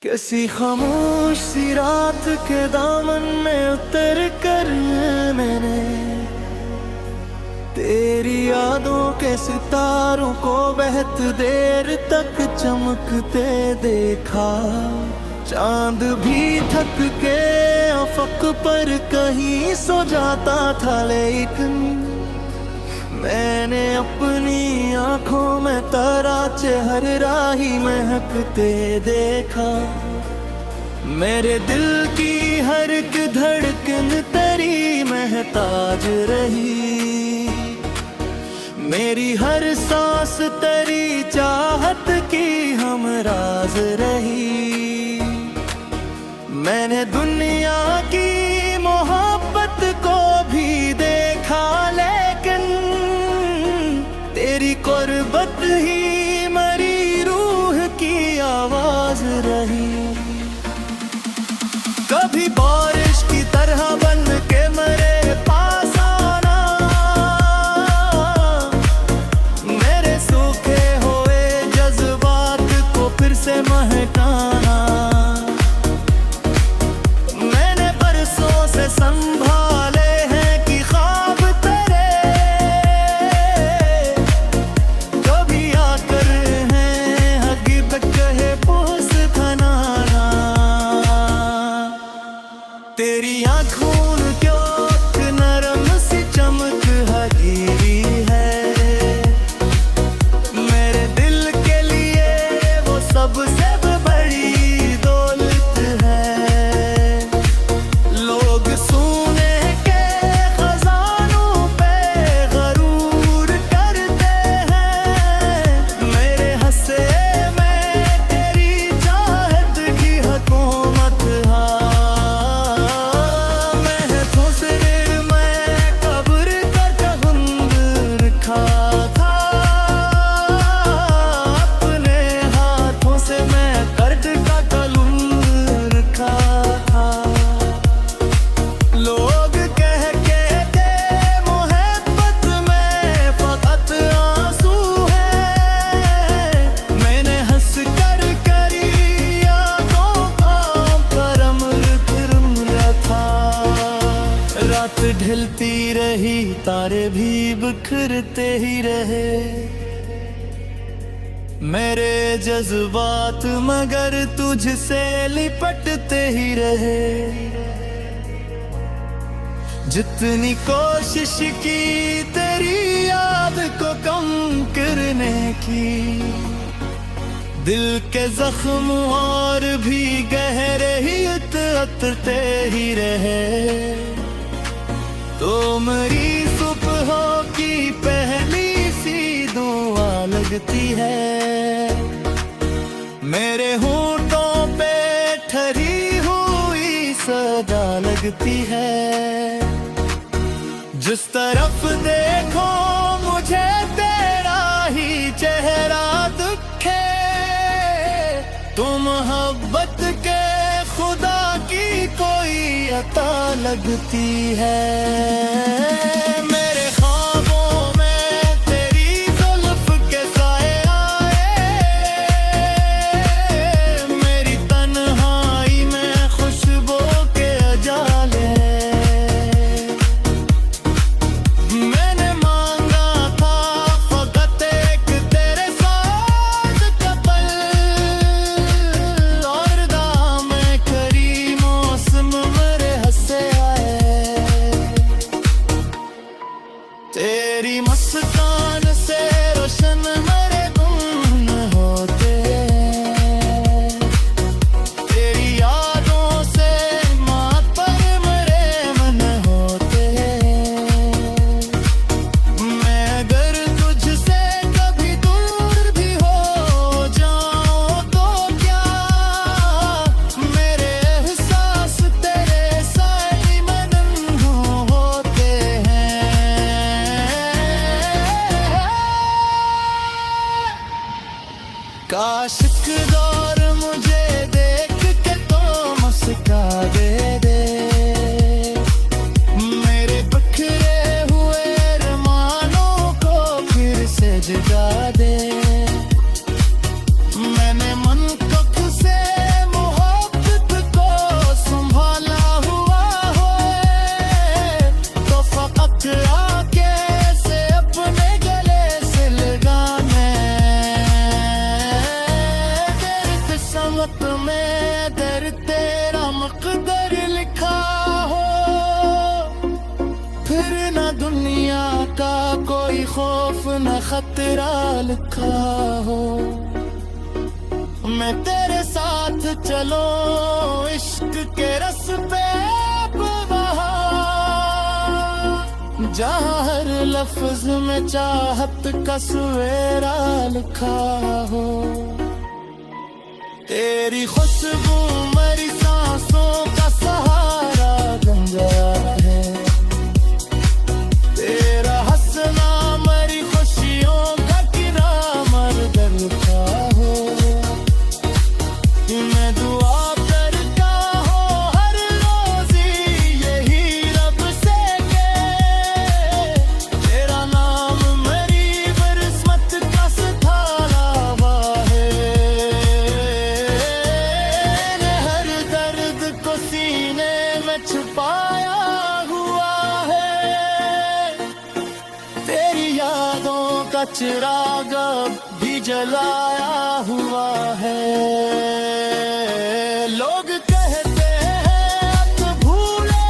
किसी खामोश सी रात के दामन में उतर कर मैंने तेरी यादों के सितारों को बहुत देर तक चमकते देखा। चांद भी थक के अफक पर कहीं सो जाता था, लेकिन मैंने अपनी आंखों में तारा हर राही महकते देखा। मेरे दिल की हर एक धड़कन तेरी महताज रही, मेरी हर सांस तेरी चाहत की हमराज रही। मैंने दुनिया की मोहब्बत को भी देखा, लेकिन तेरी कुर्बत ही मरी रूह की आवाज रही। कभी बारिश की तरह बन के मेरे पास आना, मेरे सूखे हुए जज्बात को फिर से महकाना। मैंने बरसों से संभाले हैं कि ख्वाब तेरे कभी आकर हैं हकीकत कहे पूस खनाना। तेरी आँखों क्यों नरम सी चमक हकीरी है, मेरे दिल के लिए वो सबसे बड़ी दौलत है। लोग सोने के खजानों पे गरूर करते हैं, मेरे हंसे में तेरी चाहत की हुकूमत है। मैं तो सिर में कब्र का तहम्मुल रखा था, अपने हाथों से मैं कर्द का कलम रखा था। लोग कह के थे मोहब्बत में फकत आंसू है, मैंने हंस कर करी यादों का करम रखा। रात ढलती रही, तारे भी बिखरते ही रहे, मेरे जज्बात मगर तुझसे लिपटते ही रहे। जितनी कोशिश की तेरी याद को कम करने की, दिल के जख्म और भी गहरे ही उतरते ही रहे। तो मेरी सुबहों की पहली सी दुआ लगती है, मेरे होंठों पे ठहरी हुई सदा लगती है। जिस तरफ देखो मुझे तेरा ही चेहरा दिखे, तो मोहब्बत के खुदा की कोई अता लगती है। मेरे ख्वाबों में तेरी जुल्फ के साए आए, मेरी तन्हाई में खुशबू के उजाले। मैंने मांगा था फकत एक तेरे साथ का पल, और दाम करी मौसम मेरे हंसे आए। न खतरा लिखा हो। मैं तेरे साथ चलो इश्क के रस्ते वहाँ, जहाँ हर लफ्ज में चाहत का सवेरा लिखा हो। तेरी खुशबू मेरी सांसों का सहारा बन गया है। तेरा हंसना मेरी खुशियों का किनारा लिखा हो। मैं दुआ करता हूँ हर रोज यही रब से के तेरा नाम मेरी किस्मत का सितारा है। ने हर दर्द को सीने में छुपाया हुआ है। तेरी यादों का चिराग भी जलाया हुआ है। लोग कहते हैं अब भूले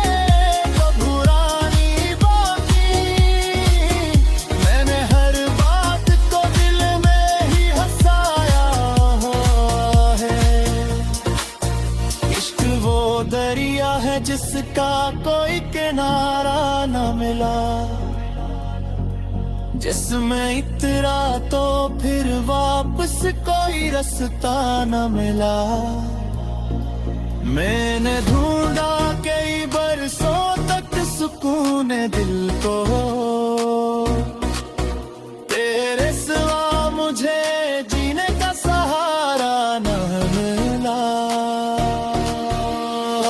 तो पुरानी बातें, मैंने हर बात को दिल में ही हंसाया हुआ है। इश्क वो दरिया है जिसका कोई किनारा न मिला, जिसमें इतरा तो फिर वापस कोई रास्ता न मिला। मैंने ढूंढा कई बरसों तक सुकून दिल को, तेरे सिवा मुझे जीने का सहारा न मिला।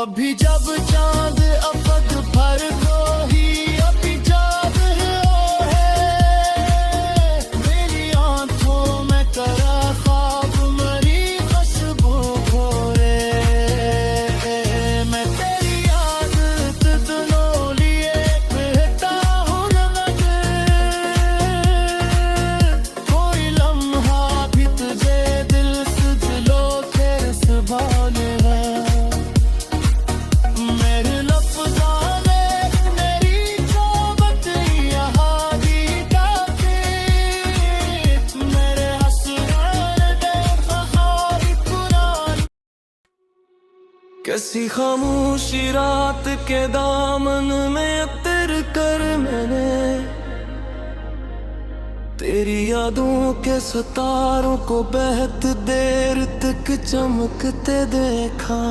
अभी जब चांद अपद भर को ही अभी जाग है, मेरी आंखों में करा ख्वाब मरी खुशबू घोरे। मैं तेरी आदत दोनों लिए बहता हूँ नमक, कोई लम्हा भी तुझे दिल सुझलो के संभाल है। मेरे लफ्ज़ों में मेरी सोबत यहाँ दी जाती, मेरे हसरत बेखौफी पुरानी। किसी खामोशी रात के दामन में उतर कर मैंने तेरी यादों के सितारों को बेहद देर तक चमकते देखा।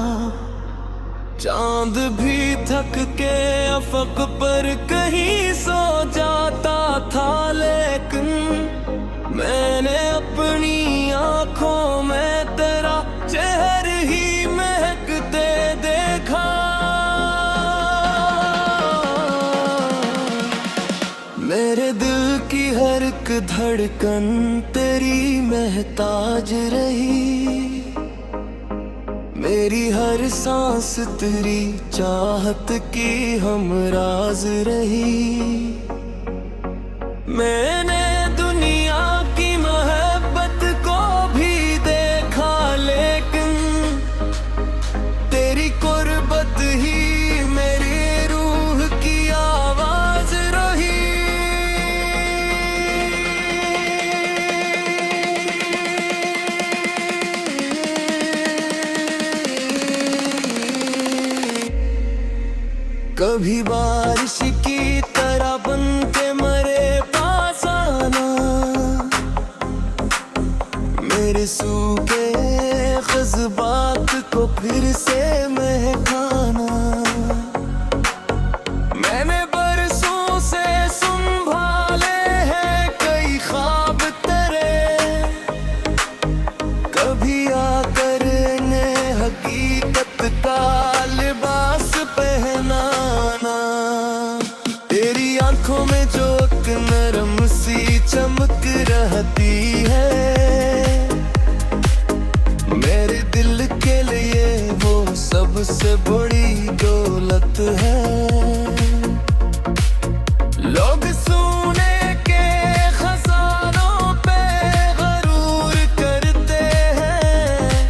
चांद भी थक के अफक पर कहीं सो जाता था, लेकिन मैंने अपनी आंखों में तेरा चेहरा ही महकते देखा। मेरे दिल की हर एक धड़कन तेरी महताज रही, मेरी हर सांस तेरी चाहत की हमराज रही। मैंने दुनिया की मोहब्बत को भी देखा, लेकिन तेरी कुर्बत ही मेरी रूह की आवाज रही। कभी बारिश की तरह बन के मेरे पास आना, मेरे सूखे जज्बात को फिर से महकाना। मैंने बरसों से संभाले हैं कई ख्वाब तेरे, कभी आकर ने हकीकत का लिबास पहनाना। तेरी आंखों में जो एक नरम सी चमक रहती है, मेरे दिल के लिए वो सबसे बड़ी दौलत है। लोग सोने के खजानों पे गरूर करते हैं,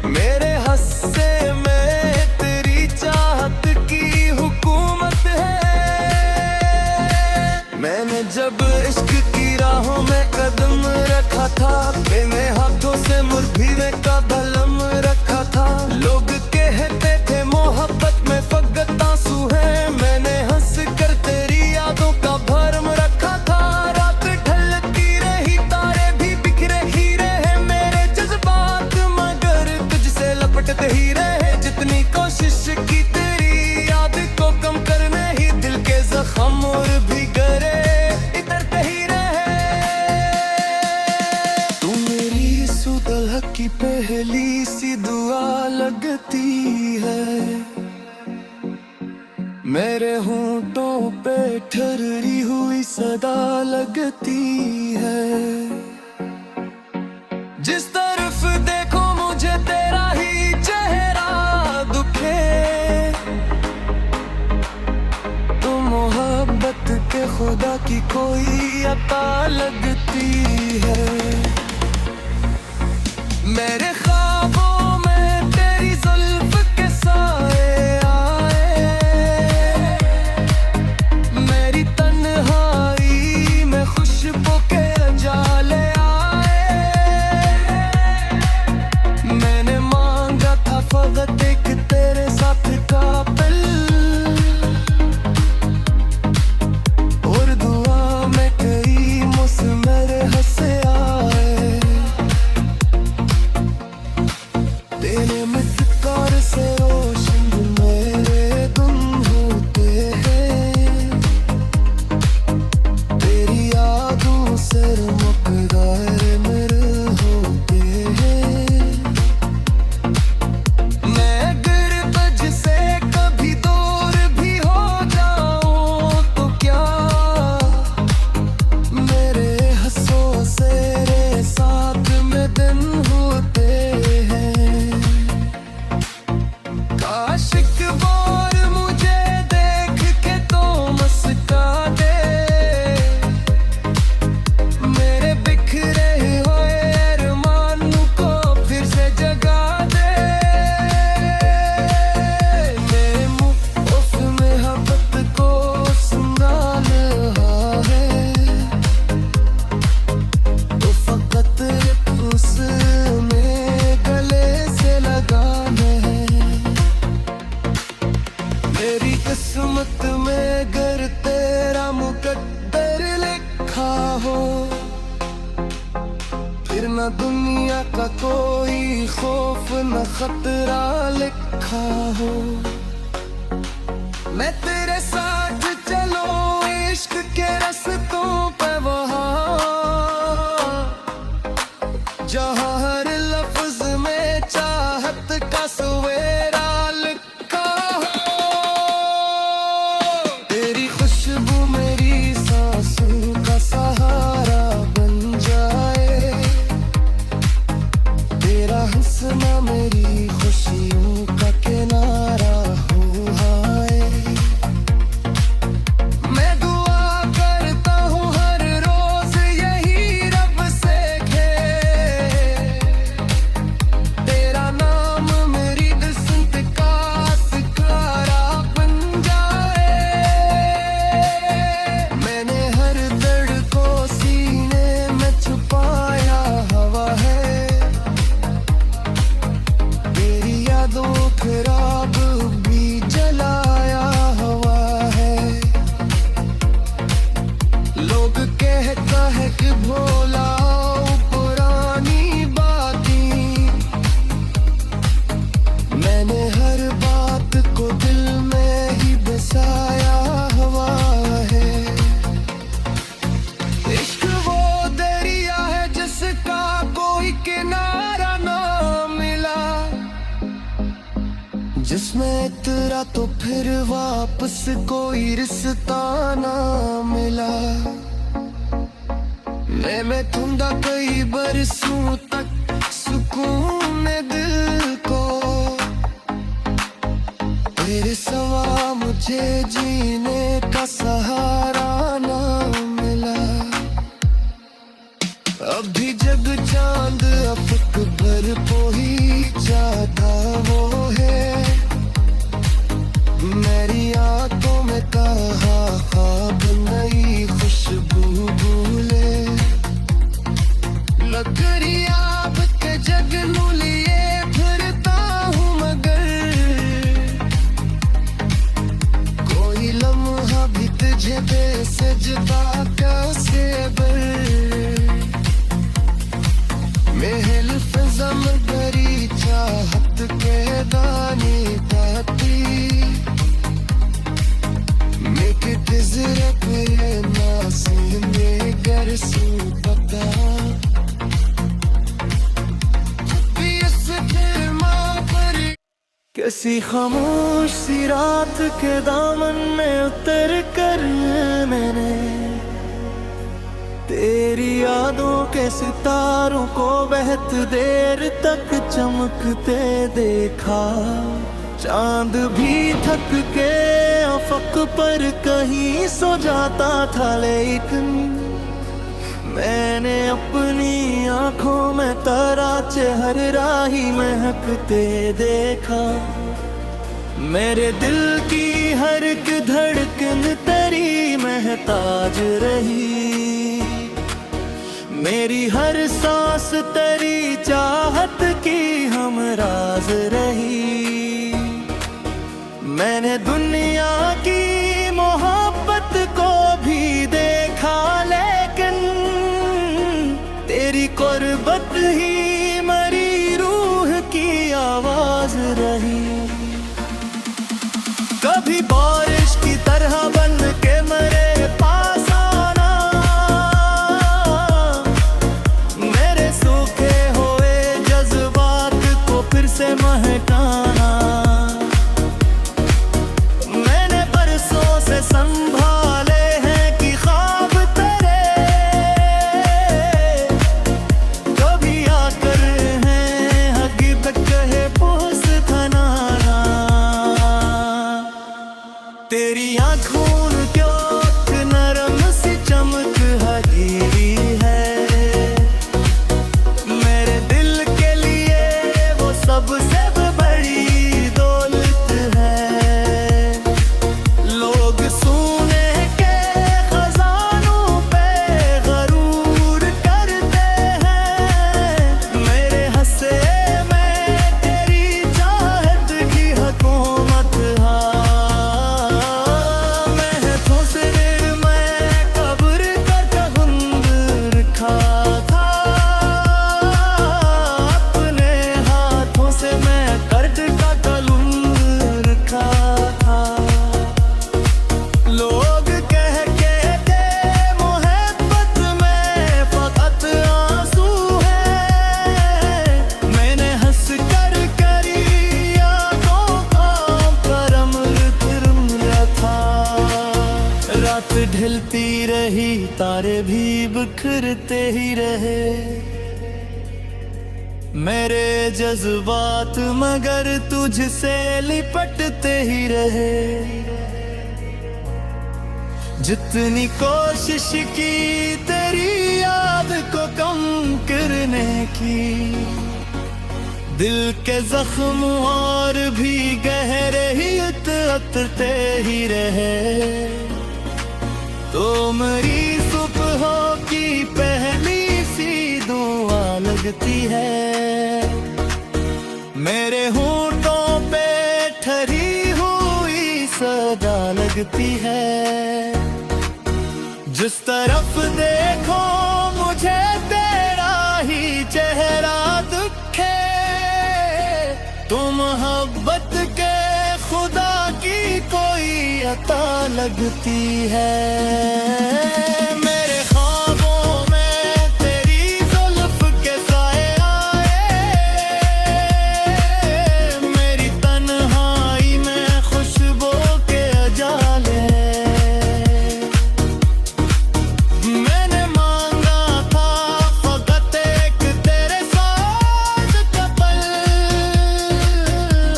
मेरे हस्से में तेरी चाहत की हुकूमत है। मैंने जब इश्क की राहों लगती है। मेरे होंठों पे ठहरी हुई सदा लगती है। जिस तरफ देखो मुझे तेरा ही चेहरा दुखे, तो मोहब्बत के खुदा की कोई अता लगती है। मेरे ख्वाबों में तेरी जुल्फ के साए आए, मेरी तन्हाई में खुशबू के उजाले आए। मैंने मांगा था फकत एक तेरे साथ का पल, और दुआ में कई मुस्मर हंसे आए। तेरे मुस्कुराहट से रोशन मेरे गुम होते हैं, तेरी यादों से मुकद्दर मेरे होते हैं। मैं अगर तुझसे कभी दूर भी हो जाऊं तो क्या, मेरे हंसों से रे साथ में दिन होते हैं। काश एक बार मुझे देख के तो मुस्कुरा दे, मेरे बिखरे हुए अरमानों को फिर से जगा दे। मेरे मुंह उस मोहब्बत को संभाल रहा है, तो फकत उसमें गले से लगाना है। मेरी किस्मत में अगर तेरा मुकद्दर लिखा हो, फिर न दुनिया का कोई खौफ न खतरा लिखा हो। मैं तेरे साथ चलो इश्क के रास्तों पे, वहाँ जहाँ हर लफ्ज में चाहत का सवेरा लिखा हो। तेरी खुशबू मेरी सांसों का सहारा बन जाए, तेरा हंसना मेरी खुशियों का किनारा हो हाय। मैं दुआ करता हूँ हर रोज यही रब से खे, तेरा नाम मेरी किस्मत का सितारा बन जाए। मैंने हर दर्द को सीने में छुपाया हवा है, तेरी यादों खराब भी जलाया हवा है। लोग कहता है कि भोला पुरानी बातें, मैंने हर बात को दिल में ही बसाया हुआ है। इश्क वो दरिया है जिसका कोई किनारा ना मिला, जिसमें इतरा तो फिर वापस कोई रिश्ता ना मिला। मैं ठुंदा कई बरसों तक सुकून दिल को, तेरे सिवा मुझे जीने का सहारा ना मिला। अभी जग चांद अफक भर पोही जाता वो है, मेरी आंखों में कहा ख्वाब नई खुशबू भूले। लकड़िया के जगनू लिए फिरता हूँ मगर, कोई लम्हा भी तुझे बेसजदा कैसे बर। महल फिजा में भरी चाहत के दानी दाती, make it deserve it, ना सीने कर सू पता। किसी खामोश सी रात के दामन में उतर कर मैंने तेरी यादों के सितारों को बहुत देर तक चमकते देखा। चांद भी थक के अफक पर कहीं सो जाता था, लेकिन मैंने अपनी आंखों में तारा हर राही महकते देखा। मेरे दिल की हर एक धड़कन तेरी महताज रही, मेरी हर सांस तेरी चाहत की हमराज रही। मैंने दुनिया की मोहब्बत को भी देखा, लेकिन तेरी कुर्बत ही मरी रूह की आवाज रही। कभी बारिश की तरह बन के मेरे पास आना, मेरे सूखे हुए जज्बात को फिर से महकाना। मैंने बरसों से संभाले हैं कि ख्वाब तेरे कभी आकर हैं हकीकत कहे पोस थनाना। तेरी आँखों क्यों नरम सी चमक हरी है, मेरे दिल के लिए वो सबसे बड़ी दौलत है। लोग सोने के खजानों पे गरूर करते हैं, मेरे हंसे में तेरी चाहत की हुकूमत है। महफूज से मैं कब्र का तहम्मुल रखा था, अपने हाथों से मैं दर्द का कलम रखा था। लोग कह के थे मोहब्बत में फकत आंसू है, मैंने हंस कर करी यादों का करम था। रात ढलती रही, तारे भी बिखरते ही रहे, मेरे जज्बात मगर तुझसे लिपटते ही रहे। जितनी कोशिश की तेरी याद को कम करने की, दिल के जख्म और भी गहरे ही उतरते ही रहे। तो मेरी सुबहों की पहली सी दुआ लगती है, मेरे होंठों पे ठहरी हुई सदा लगती है। जिस तरफ देखो मुझे तेरा ही चेहरा दिखे, तो मोहब्बत के खुदा की कोई अता लगती है। मेरे ख्वाबों में तेरी जुल्फ के साए आए, मेरी तन्हाई में खुशबू के उजाले। मैंने मांगा था फकत एक तेरे साथ का पल,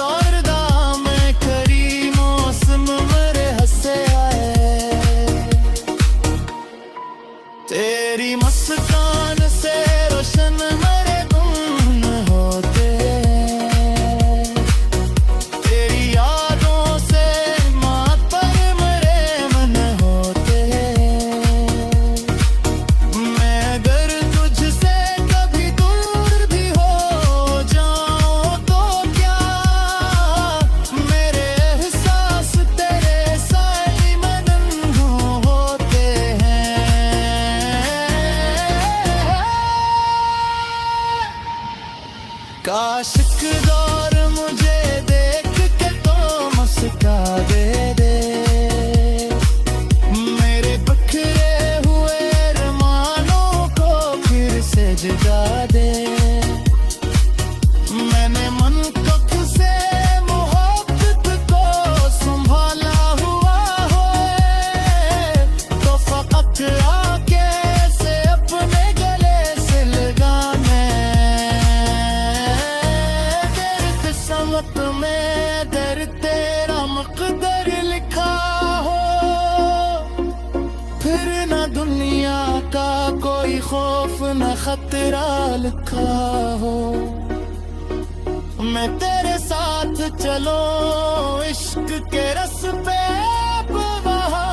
और दाम करी मौसम मेरे हंसे आए। किस्मत में दर तेरा मकदर लिखा हो, फिर न दुनिया का कोई खौफ न खतरा लिखा हो। मैं तेरे साथ चलो इश्क के रस्ते वहाँ,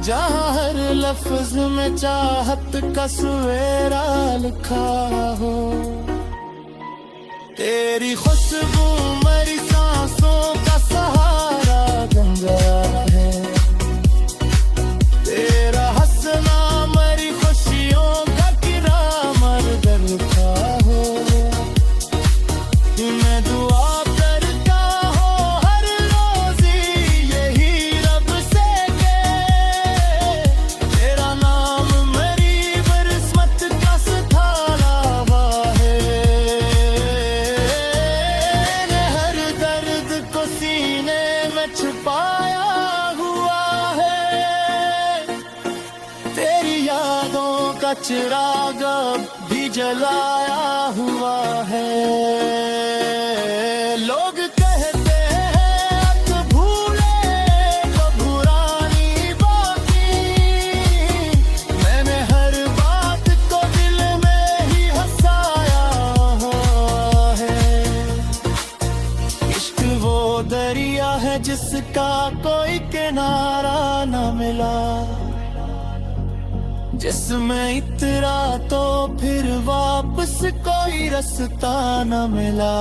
जहाँ हर लफ्ज में चाहत का सवेरा लिखा हो। तेरी खुशबू मेरी सांसों का सहारा बन गया है, तेरा हंसना मेरी खुशियों का किरामर लिखा हो। मैं दुआ करता हूँ हर रोज़ी यही रब से के तेरा नाम मेरी किस्मत का सितारा हुआ है। हर दर्द को सीने में छुपाया हुआ है, तेरी यादों का चिराग भी जलाया हुआ है। लोग कहते हैं अब भूले तो पुरानी बातें, मैंने हर बात को दिल में ही हंसाया हुआ है। इश्क वो दरिया है जिसका कोई किनारा न मिला, जिसमें इतरा तो फिर वापस कोई रास्ता न मिला।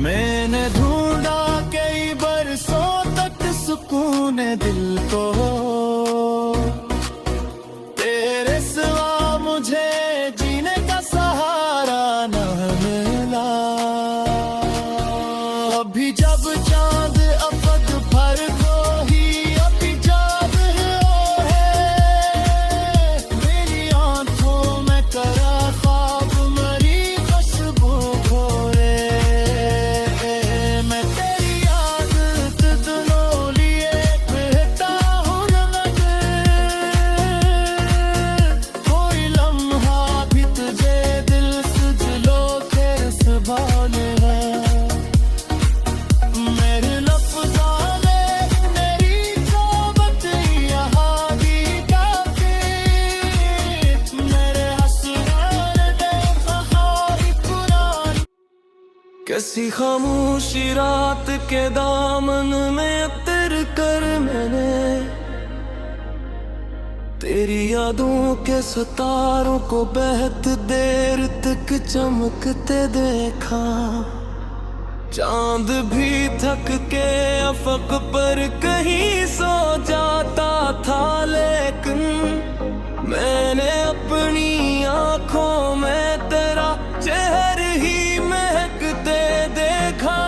मैंने ढूंढा कई बरसों तक सुकून दिल को, तेरे सिवा मुझे जीने का सहारा न मिला। अभी जब चांद अपद भर को ही अभी जाग है, मेरी आंखों में करा ख्वाब मरी खुशबू घोरे। मैं तेरी याद दिनों लिए बहता हूँ नमक, कोई लम्हा भी तुझे दिल सजलो तेरे सवाल है। मेरे लफ्ज़ों में मेरी सोबत यहाँ भी काफ़ी, मेरे हंसने बेवफाई पुरानी। किसी खामोशी रात के दामन में उतर कर मैंने तेरी यादों के सितारों को बहुत देर तक चमकते देखा। चांद भी थक के अफक पर कहीं सो जाता था, लेकिन मैंने अपनी आंखों में तेरा चेहरा ही महकते देखा।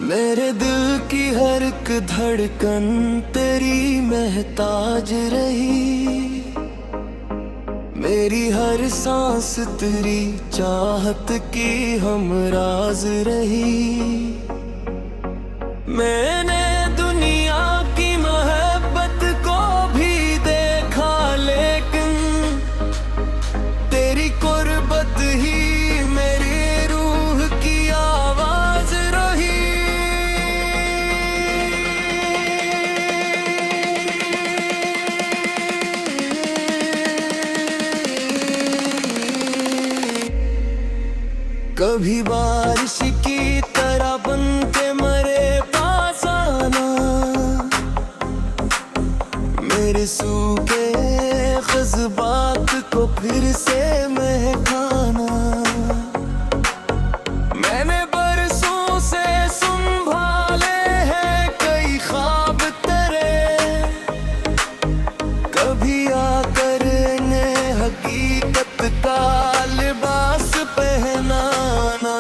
मेरे दिल की हर एक धड़कन तेरी महताज रही, मेरी हर सांस तेरी चाहत की हमराज रही। मैंने दुनिया की मोहब्बत को भी देखा, लेकिन तेरी कुर्बत ही मेरी रूह की आवाज रही। कभी बारिश की तरह बन के मेरे पास आना, मेरे सूखे जज्बात को फिर से महकाना। मैंने बरसों से संभाले हैं कई ख्वाब तेरे, कभी आकर ने हकीकत का लिबास पहनाना।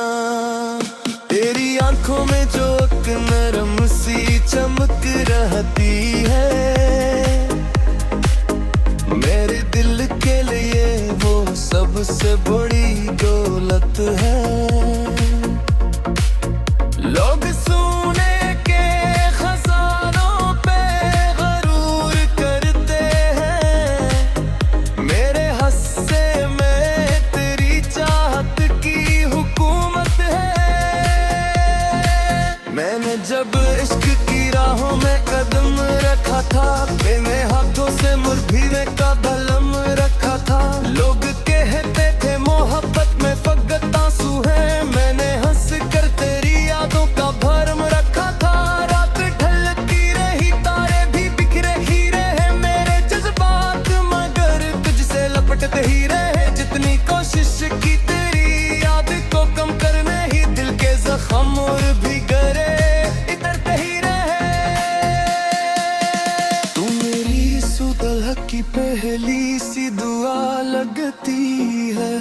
तेरी आंखों में जो एक नरम सी चमक रहती है, मेरे दिल के लिए वो सबसे बड़ी दौलत है। लोग सोने के खजानों पे गरूर करते हैं, मेरे हंस धड़कते ही रहे जितनी कोशिश की तेरी याद को कम करने ही दिल के जख्म और भी गरे इतरते ही रहे। तू मेरी सुलह की पहली सी दुआ लगती है,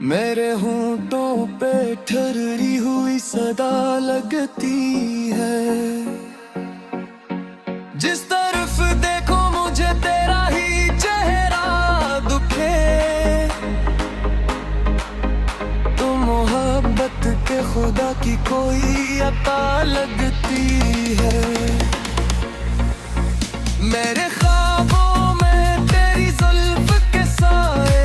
मेरे होंठों पे ठहरी हुई सदा लगती है। जिस तरफ देखो मुझे तेरा ही चेहरा दुखे, तो मोहब्बत के खुदा की कोई अता लगती है। मेरे ख्वाबों में तेरी जुल्फ के साए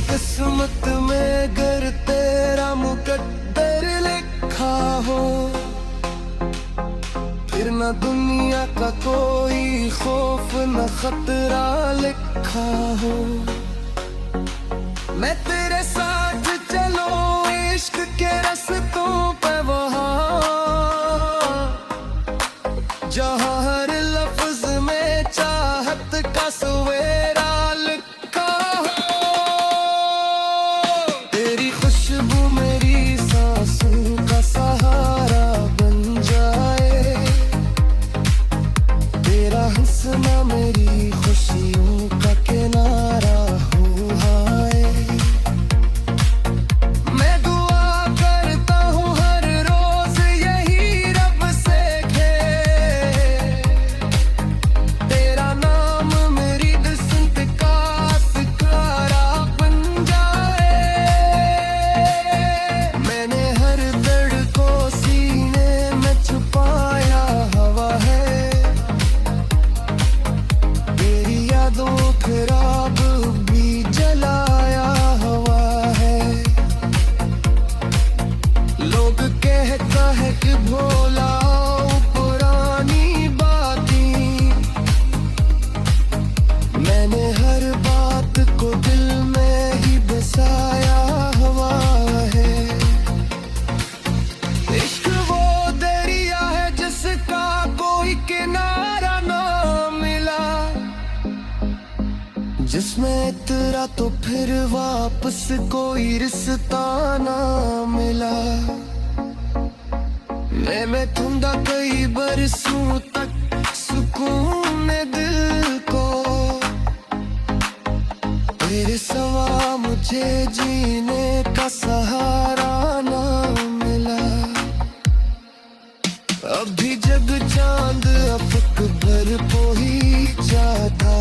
किस्मत में गर तेरा मुकद्दर लिखा हो, फिर न दुनिया का कोई खौफ न खतरा लिखा हो। मैं तेरे साथ चलो इश्क के रास्तों पे वहाँ, जहाँ हर लफ्ज में चाहत का सवेरा लिखा हो। तेरी खुशबू मेरी सांसों का सहारा बन जाए, तेरा हंसना मेरी खुशियों का किनारा हो। हाय मैं दुआ करता हूँ हर रोज यही रब से खे, तेरा नाम मेरी किस्मत का सितारा बन जाए। मैंने हर दर्द को सीने में छुपाया हवा है, तेरी यादों के राग भी जलाया हुआ है। लोग कहता है कि भोला पुरानी बातें, मैंने हर बात को दिल में ही बसाया हुआ है। इश्क वो दरिया है जिसका कोई किनारा ना मिला, जिसमें इतरा तो फिर वापस कोई रिश्ता ना मिला। मैं ठंडा कई बरसों तक सुकून दिल को, तेरे सिवा मुझे जीने का सहारा ना मिला। अभी जग चांद अफक भर को ही जाता